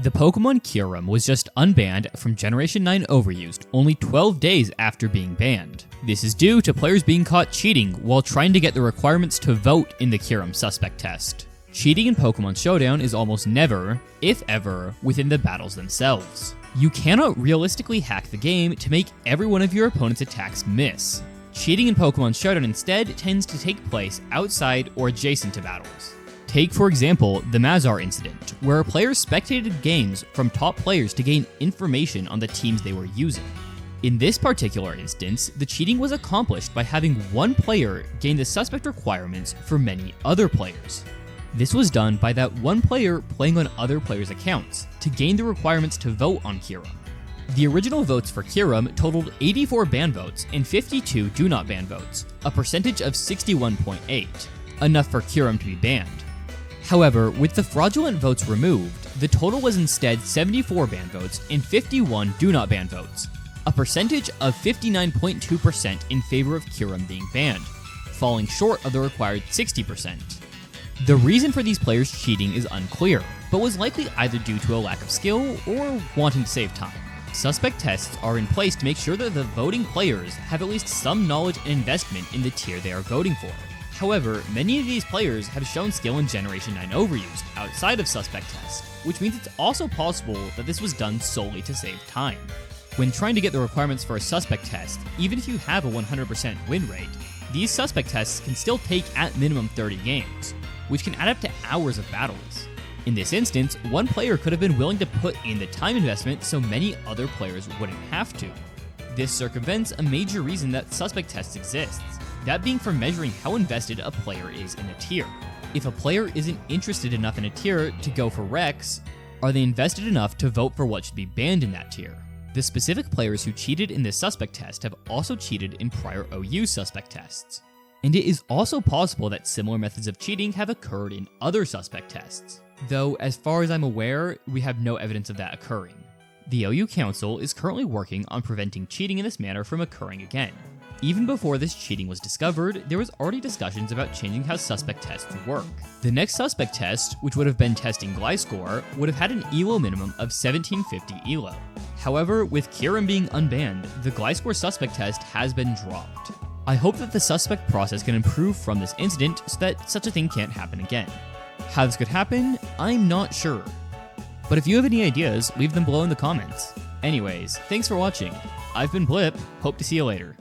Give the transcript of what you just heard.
The Pokemon Kyurem was just unbanned from Generation 9 Overused only 12 days after being banned. This is due to players being caught cheating while trying to get the requirements to vote in the Kyurem suspect test. Cheating in Pokemon Showdown is almost never, if ever, within the battles themselves. You cannot realistically hack the game to make every one of your opponent's attacks miss. Cheating in Pokemon Showdown instead tends to take place outside or adjacent to battles. Take, for example, the Mazar incident, where players spectated games from top players to gain information on the teams they were using. In this particular instance, the cheating was accomplished by having one player gain the suspect requirements for many other players. This was done by that one player playing on other players' accounts to gain the requirements to vote on Kyurem. The original votes for Kyurem totaled 84 ban votes and 52 do not ban votes, a percentage of 61.8, enough for Kyurem to be banned. However, with the fraudulent votes removed, the total was instead 74 ban votes and 51 do not ban votes, a percentage of 59.2% in favor of Kyurem being banned, falling short of the required 60%. The reason for these players cheating is unclear, but was likely either due to a lack of skill or wanting to save time. Suspect tests are in place to make sure that the voting players have at least some knowledge and investment in the tier they are voting for. However, many of these players have shown skill in Generation 9 Overused outside of suspect tests, which means it's also possible that this was done solely to save time. When trying to get the requirements for a suspect test, even if you have a 100% win rate, these suspect tests can still take at minimum 30 games, which can add up to hours of battles. In this instance, one player could have been willing to put in the time investment so many other players wouldn't have to. This circumvents a major reason that suspect tests exists, that being for measuring how invested a player is in a tier. If a player isn't interested enough in a tier to go for Rex, are they invested enough to vote for what should be banned in that tier? The specific players who cheated in this suspect test have also cheated in prior OU suspect tests. And it is also possible that similar methods of cheating have occurred in other suspect tests, though as far as I'm aware, we have no evidence of that occurring. The OU Council is currently working on preventing cheating in this manner from occurring again. Even before this cheating was discovered, there was already discussions about changing how suspect tests work. The next suspect test, which would have been testing Gliscor, would have had an ELO minimum of 1750 ELO. However, with Kyurem being unbanned, the Gliscor suspect test has been dropped. I hope that the suspect process can improve from this incident so that such a thing can't happen again. How this could happen, I'm not sure. But if you have any ideas, leave them below in the comments. Anyways, thanks for watching. I've been Blip, hope to see you later.